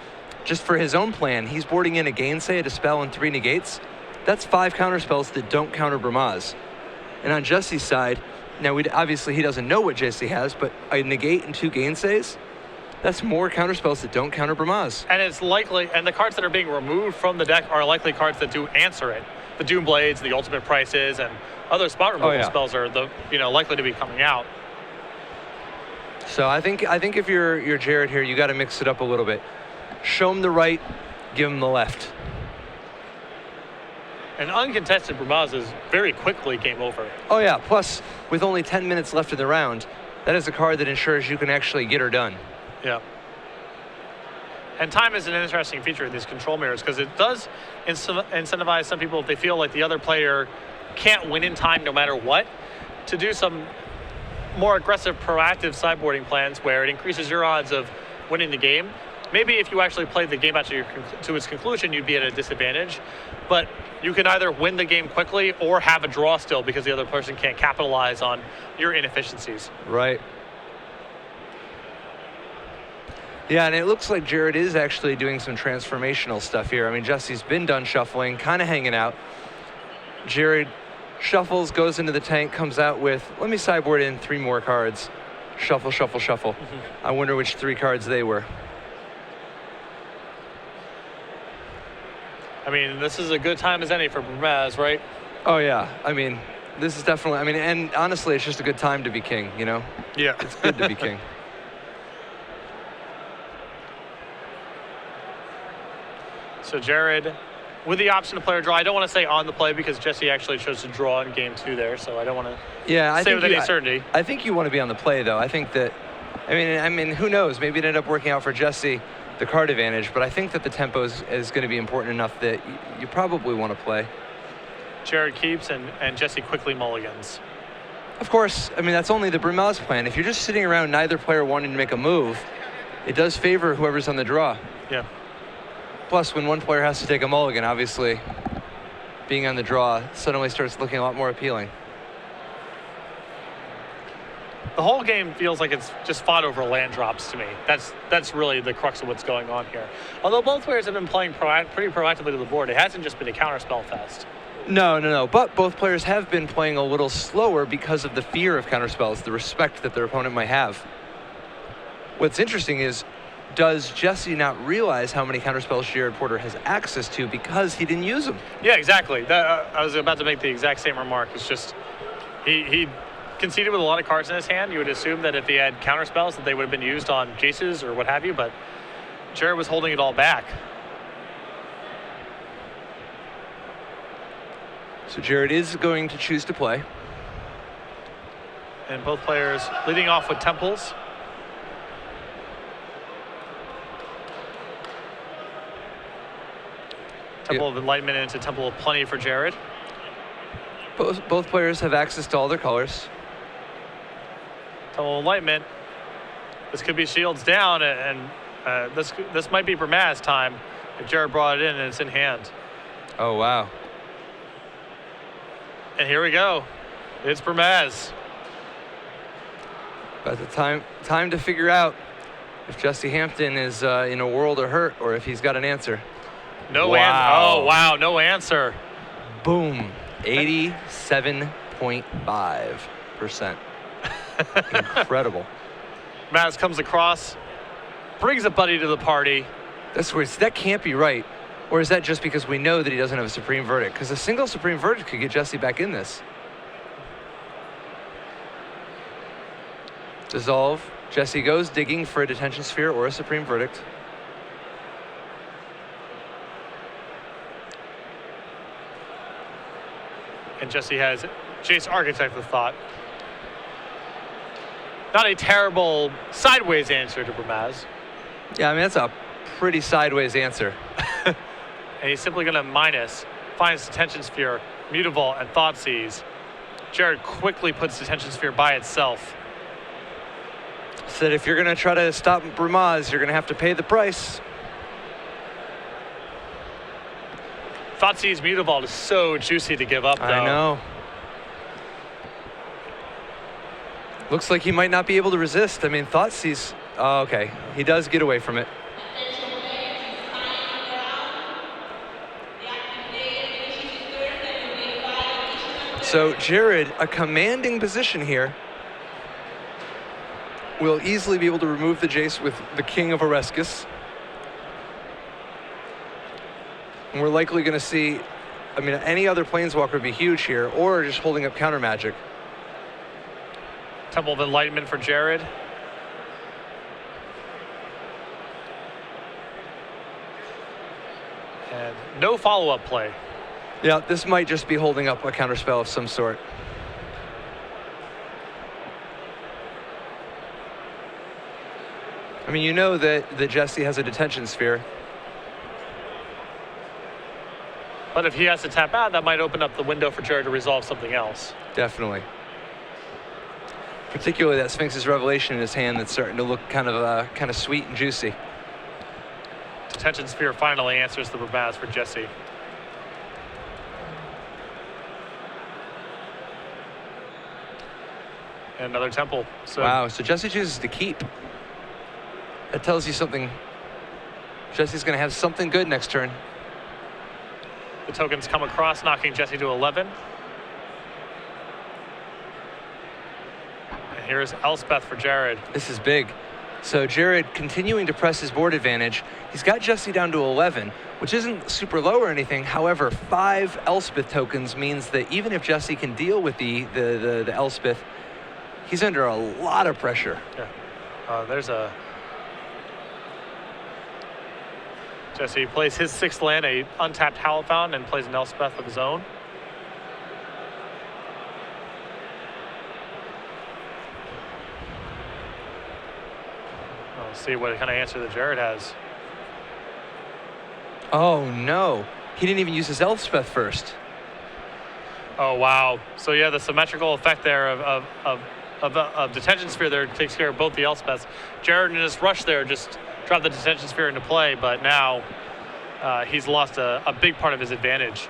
Speaker 1: just for his own plan, he's boarding in a Gainsay, a Dispel, and 3 negates. That's 5 counterspells that don't counter Bramaz. And on Jesse's side, now obviously he doesn't know what Jesse has, but a negate and 2 Gainsays, that's more counterspells that don't counter Bramaz.
Speaker 2: And it's likely, and the cards that are being removed from the deck are likely cards that do answer it. The Doom Blades, the Ultimate Prices, and other spot removal spells are likely to be coming out.
Speaker 1: So I think if you're Jared here, you got to mix it up a little bit. Show him the right, give him the left.
Speaker 2: An uncontested Bramaz is very quickly game over.
Speaker 1: Oh yeah, plus with only 10 minutes left in the round, that is a card that ensures you can actually get her done.
Speaker 2: Yeah. And time is an interesting feature of these control mirrors because it does incentivize some people if they feel like the other player can't win in time no matter what, to do some more aggressive, proactive sideboarding plans where it increases your odds of winning the game. Maybe if you actually played the game out to its conclusion, you'd be at a disadvantage. But you can either win the game quickly or have a draw still because the other person can't capitalize on your inefficiencies.
Speaker 1: Right. Yeah, and it looks like Jared is actually doing some transformational stuff here. Jesse's been done shuffling, kind of hanging out. Jared shuffles, goes into the tank, comes out with, let me sideboard in 3 more cards. Shuffle, shuffle, shuffle. Mm-hmm. I wonder which 3 cards they were.
Speaker 2: This is a good time as any for Bramaz, right?
Speaker 1: Oh, yeah. This is definitely, and honestly, it's just a good time to be king, Yeah. It's good to be king.
Speaker 2: So Jared, with the option to play or draw, I don't want to say on the play because Jesse actually chose to draw in game 2 there, so I don't want to say with any certainty.
Speaker 1: I think you want to be on the play, though. I think that, who knows? Maybe it ended up working out for Jesse, the card advantage, but I think that the tempo is going to be important enough that you probably want to play.
Speaker 2: Jared keeps and Jesse quickly mulligans.
Speaker 1: Of course, that's only the Bramaz plan. If you're just sitting around neither player wanting to make a move, it does favor whoever's on the draw.
Speaker 2: Yeah.
Speaker 1: Plus, when one player has to take a mulligan, obviously, being on the draw suddenly starts looking a lot more appealing.
Speaker 2: The whole game feels like it's just fought over land drops to me. That's really the crux of what's going on here. Although both players have been playing pretty proactively to the board, it hasn't just been a counterspell fest.
Speaker 1: No. But both players have been playing a little slower because of the fear of counterspells, the respect that their opponent might have. What's interesting is, does Jesse not realize how many counterspells Jared Porter has access to because he didn't use them?
Speaker 2: Yeah, exactly. I was about to make the exact same remark. It's just he conceded with a lot of cards in his hand. You would assume that if he had counterspells that they would have been used on Jaces or what have you, but Jared was holding it all back.
Speaker 1: So Jared is going to choose to play.
Speaker 2: And both players leading off with temples. Temple of Enlightenment into Temple of Plenty for Jared.
Speaker 1: Both players have access to all their colors.
Speaker 2: Temple of Enlightenment. This could be shields down, and this might be Bramaz time if Jared brought it in and it's in hand.
Speaker 1: Oh, wow.
Speaker 2: And here we go. It's Bramaz.
Speaker 1: But the time to figure out if Jesse Hampton is in a world of hurt or if he's got an answer.
Speaker 2: No answer. Oh, wow. No answer.
Speaker 1: Boom. 87.5%. Incredible.
Speaker 2: Maz comes across, brings a buddy to the party.
Speaker 1: That can't be right. Or is that just because we know that he doesn't have a Supreme Verdict? Because a single Supreme Verdict could get Jesse back in this. Dissolve. Jesse goes digging for a Detention Sphere or a Supreme Verdict.
Speaker 2: And Jesse has Jace Architect of Thought. Not a terrible sideways answer to Bramaz.
Speaker 1: Yeah, that's a pretty sideways answer.
Speaker 2: And he's simply going to minus, finds Detention Sphere, Mutavault, and Thoughtseize. Jared quickly puts Detention Sphere by itself.
Speaker 1: Said if you're going to try to stop Brumaz, you're going to have to pay the price.
Speaker 2: Thoughtsea's Mutavault is so juicy to give up, though.
Speaker 1: I know. Looks like he might not be able to resist. I mean, Thoughtsea's... Oh, okay. He does get away from it. So Jared, a commanding position here, will easily be able to remove the Jace with the King of Oreskes. And we're likely going to see, I mean, any other Planeswalker would be huge here, or just holding up counter magic.
Speaker 2: Temple of Enlightenment for Jared. And no follow-up play.
Speaker 1: Yeah, this might just be holding up a counterspell of some sort. I mean, you know that Jesse has a detention sphere.
Speaker 2: But if he has to tap out, that might open up the window for Jared to resolve something else.
Speaker 1: Definitely. Particularly that Sphinx's Revelation in his hand that's starting to look kind of sweet and juicy.
Speaker 2: Detention Sphere finally answers the Brumaz for Jesse. And another temple. So
Speaker 1: wow, so Jesse chooses to keep. That tells you something. Jesse's going to have something good next turn.
Speaker 2: The tokens come across, knocking Jesse to 11. And here's Elspeth for Jared.
Speaker 1: This is big. So Jared continuing to press his board advantage. He's got Jesse down to 11, which isn't super low or anything. However, 5 Elspeth tokens means that even if Jesse can deal with the Elspeth, he's under a lot of pressure.
Speaker 2: Yeah. There's a... Jesse plays his 6th land, a untapped Hallowed Fountain, and plays an Elspeth of his own. Let's see what kind of answer that Jared has.
Speaker 1: Oh no, he didn't even use his Elspeth first.
Speaker 2: Oh wow! So yeah, the symmetrical effect there of Detention Sphere there takes care of both the Elspeths. Jared in his rush there just dropped the Detention Sphere into play, but now he's lost a big part of his advantage.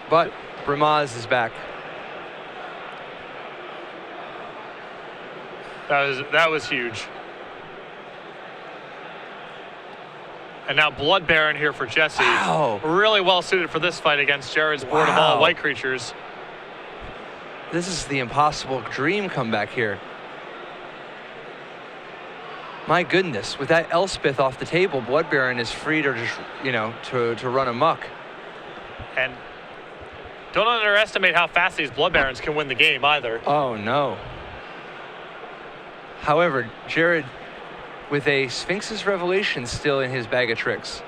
Speaker 1: But Brumaz is back.
Speaker 2: That was huge. And now Blood Baron here for Jesse.
Speaker 1: Wow.
Speaker 2: Really well suited for this fight against Jared's board of all white creatures.
Speaker 1: This is the impossible dream comeback here. My goodness, with that Elspeth off the table, Blood Baron is free to just, to run amok.
Speaker 2: And don't underestimate how fast these Blood Barons can win the game either.
Speaker 1: Oh no. However, Jared, with a Sphinx's Revelation still in his bag of tricks.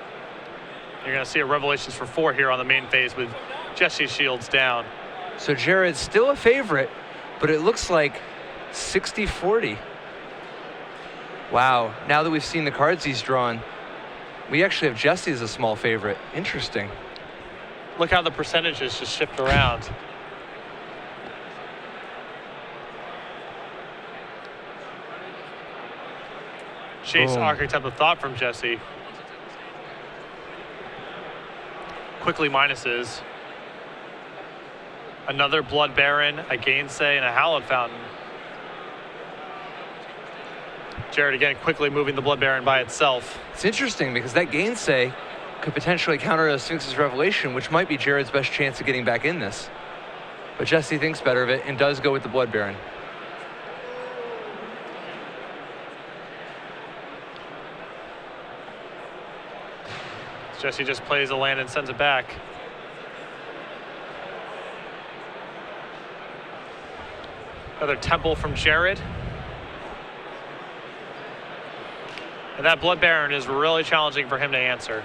Speaker 2: You're going to see a Revelations for 4 here on the main phase with Jesse's shields down.
Speaker 1: So Jared's still a favorite, but it looks like 60-40. Wow, now that we've seen the cards he's drawn, we actually have Jesse as a small favorite. Interesting.
Speaker 2: Look how the percentages just shift around. Jace, Archetype of Thought from Jesse. Quickly minuses. Another Blood Baron, a Gainsay, and a Hallowed Fountain. Jared again quickly moving the Blood Baron by itself.
Speaker 1: It's interesting because that Gainsay could potentially counter a Sphinx's Revelation, which might be Jared's best chance of getting back in this. But Jesse thinks better of it and does go with the Blood Baron.
Speaker 2: Jesse just plays a land and sends it back. Another Temple from Jared. And that Blood Baron is really challenging for him to answer.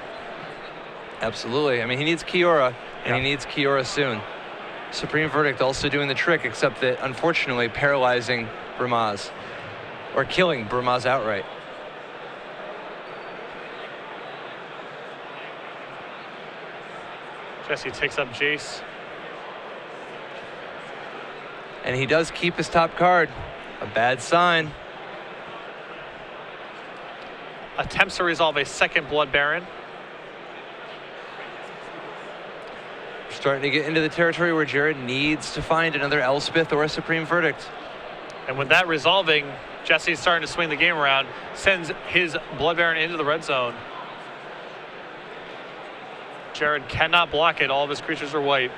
Speaker 1: Absolutely. I mean, he needs Kiora, and he needs Kiora soon. Supreme Verdict also doing the trick, except that, unfortunately, paralyzing Brumaz. Or killing Brumaz outright.
Speaker 2: Jesse takes up Jace.
Speaker 1: And he does keep his top card. A bad sign.
Speaker 2: Attempts to resolve a second Blood Baron.
Speaker 1: Starting to get into the territory where Jared needs to find another Elspeth or a Supreme Verdict.
Speaker 2: And with that resolving, Jesse's starting to swing the game around, sends his Blood Baron into the red zone. Jared cannot block it. All of his creatures are white.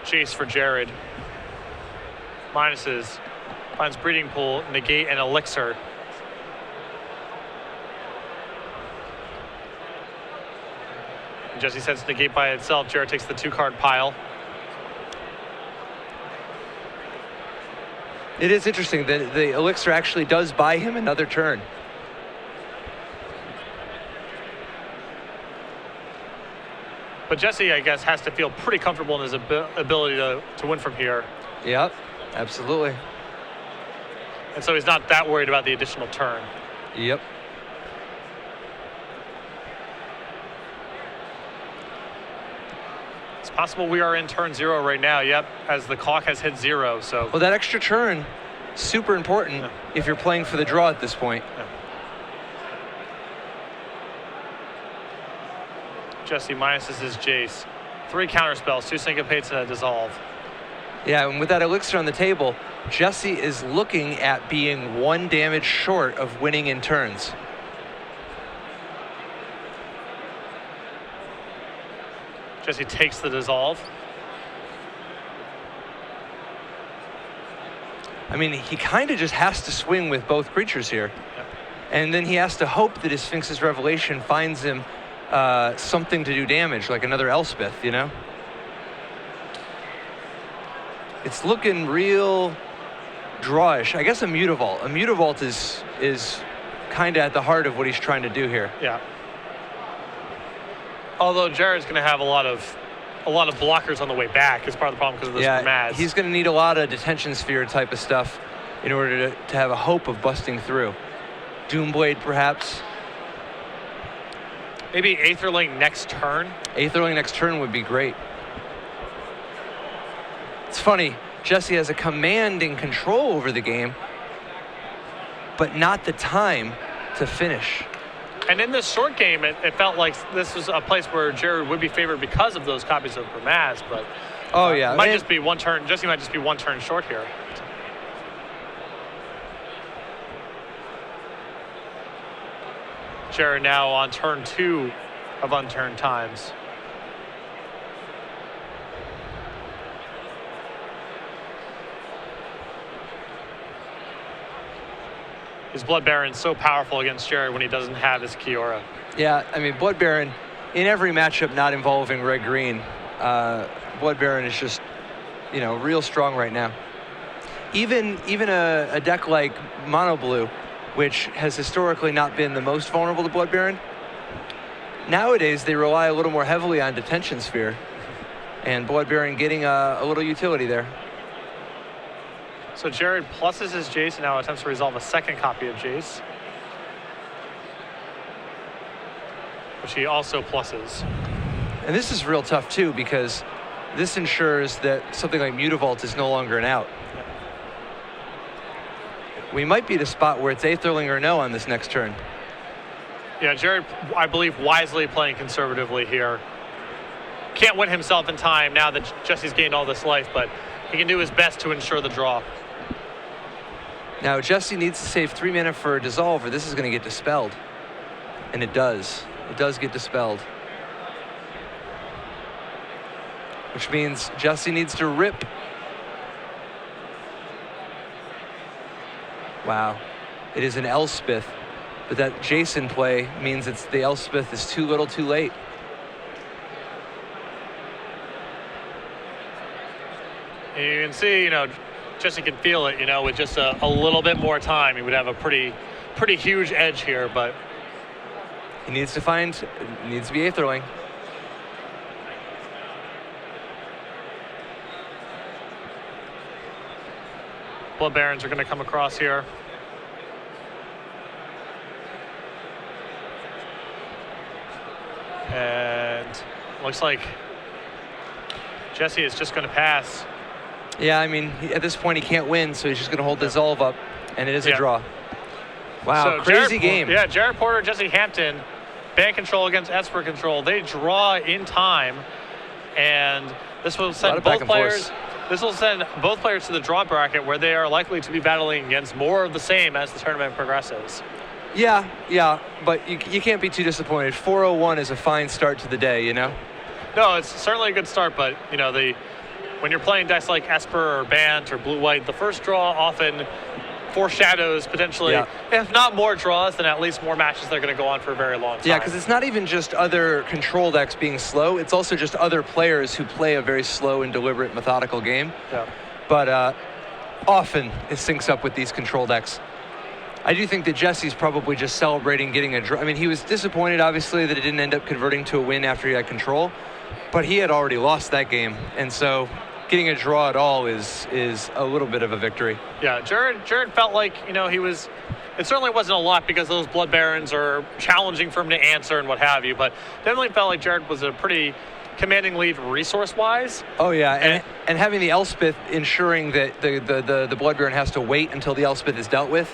Speaker 2: Chase for Jared. Minuses. Finds Breeding Pool, negate, and elixir. And Jesse sends negate by itself. Jared takes the 2-card pile.
Speaker 1: It is interesting that the elixir actually does buy him another turn.
Speaker 2: But Jesse, I guess, has to feel pretty comfortable in his ability to win from here.
Speaker 1: Yep, absolutely.
Speaker 2: And so he's not that worried about the additional turn.
Speaker 1: Yep.
Speaker 2: It's possible we are in turn 0 right now, yep, as the clock has hit 0, so.
Speaker 1: Well, that extra turn, super important if you're playing for the draw at this point.
Speaker 2: Yeah. Jesse minuses his Jace. 3 counter spells, 2 syncopates and a dissolve.
Speaker 1: Yeah, and with that elixir on the table, Jesse is looking at being 1 damage short of winning in turns.
Speaker 2: Jesse takes the dissolve.
Speaker 1: I mean, he kind of just has to swing with both creatures here.
Speaker 2: Yep.
Speaker 1: And then he has to hope that his Sphinx's Revelation finds him something to do damage, like another Elspeth, you know? It's looking real drawish. I guess a Mutavault. A Mutavault is kind of at the heart of what he's trying to do here.
Speaker 2: Yeah. Although Jared's going to have a lot of blockers on the way back is part of the problem because of this Maz.
Speaker 1: He's going to need a lot of detention sphere type of stuff in order to have a hope of busting through. Doomblade, perhaps.
Speaker 2: Maybe Aetherling next turn.
Speaker 1: Aetherling next turn would be great. It's funny, Jesse has a commanding control over the game, but not the time to finish.
Speaker 2: And in this short game, it felt like this was a place where Jared would be favored because of those copies of Maz, but might just be 1 turn. Jesse might just be 1 turn short here. Jared now on turn 2 of unturned times. His Blood Baron's so powerful against Jared when he doesn't have his Kiora.
Speaker 1: Yeah, I mean, Blood Baron, in every matchup not involving red-green, Blood Baron is just, you know, real strong right now. Even a deck like Mono Blue, which has historically not been the most vulnerable to Blood Baron, nowadays they rely a little more heavily on Detention Sphere, and Blood Baron getting a little utility there.
Speaker 2: So Jared pluses his Jace and now attempts to resolve a second copy of Jace, which he also pluses.
Speaker 1: And this is real tough too, because this ensures that something like Mutavault is no longer an out.
Speaker 2: Yep.
Speaker 1: We might be at a spot where it's Aetherling or no on this next turn.
Speaker 2: Yeah, Jared, I believe, wisely playing conservatively here. Can't win himself in time now that Jesse's gained all this life, but he can do his best to ensure the draw.
Speaker 1: Now, Jesse needs to save 3 mana for a Dissolve, or this is going to get dispelled. And it does. It does get dispelled. Which means Jesse needs to rip. Wow. It is an Elspeth. But that Jason play means it's the Elspeth is too little too late.
Speaker 2: And you can see, you know, Jesse can feel it, you know, with just a little bit more time, he would have a pretty huge edge here, but
Speaker 1: he needs to be Aetherling.
Speaker 2: Blood Barons are going to come across here. And looks like Jesse is just going to pass.
Speaker 1: Yeah, I mean, at this point he can't win, so he's just going to hold dissolve up, and it is a draw. Wow,
Speaker 2: So
Speaker 1: crazy game.
Speaker 2: Yeah, Jared Porter, Jesse Hampton, band control against Esper control. They draw in time, and this will send both players. This will send both players to the draw bracket, where they are likely to be battling against more of the same as the tournament progresses.
Speaker 1: Yeah, but you can't be too disappointed. 401 is a fine start to the day, you know?
Speaker 2: No, it's certainly a good start, but you know, when you're playing dice like Esper or Bant or Blue-White, the first draw often foreshadows potentially, if not more draws, then at least more matches that are going to go on for a very long time.
Speaker 1: Yeah, because it's not even just other control decks being slow, it's also just other players who play a very slow and deliberate, methodical game.
Speaker 2: Yeah.
Speaker 1: But often it syncs up with these control decks. I do think that Jesse's probably just celebrating getting a draw. I mean, he was disappointed, obviously, that it didn't end up converting to a win after he had control, but he had already lost that game, and so getting a draw at all is a little bit of a victory.
Speaker 2: Yeah, Jared felt like, you know, it certainly wasn't a lot because those Blood Barons are challenging for him to answer and what have you, but definitely felt like Jared was a pretty commanding lead resource-wise.
Speaker 1: Oh, yeah, and having the Elspeth ensuring that the Blood Baron has to wait until the Elspeth is dealt with